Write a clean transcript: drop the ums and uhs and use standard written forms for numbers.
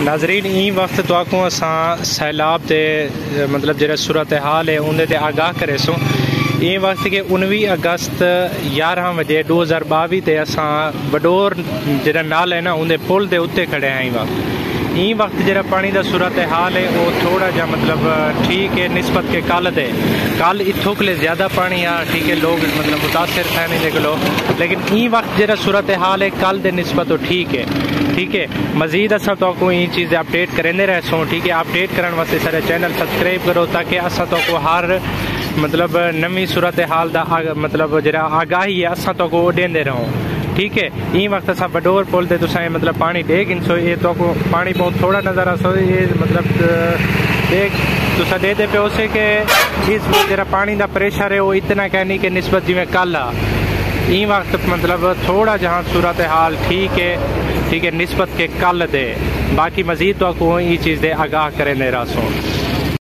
नाजरीन ई वक्त तो असां सैलाब के मतलब जो सूरत हाल है उन्हें ते आगाह करे सो ई वक्त के 19 अगस्त 11 बजे 2022 ते असां वडोर जो नाल है ना उन्हें पुल के उत्ते खड़े हैं। ई वक्त जरा पानी का सूरत हाल है वो थोड़ा जा मतलब ठीक है निस्बत के कल इतों के लिए ज़्यादा पानी आ ठीक है लोग मतलब मुतासर थे नहीं देख लेकिन ई वक्त जरा सूरत हाल है कल के निस्बत तो ठीक है। मजीद असा तो ये चीज़ें अपडेट करेंदे रहो ठीक है। अपडेट करने वास्ते सारे चैनल सब्सक्राइब करो ताकि असा तो हर मतलब नवी सूरत हाल का मतलब जरा आगाही है असा तो देंदे रहो ठीक है। ई वक्त असा वडोर पुल ते तुसा मतलब पानी देख इनसो ये तो पानी बहुत थोड़ा नज़र आ सो ये मतलब देख तुसा दे पे उसे के इस जरा पानी का प्रेशर है वो इतना कहनी के निस्बत जिमें कल आ ई वक्त मतलब थोड़ा जहाँ सूरत हाल ठीक है निस्बत के कल दे बाकी मजीद तो ये चीज़ दे आगाह करें रहा सो।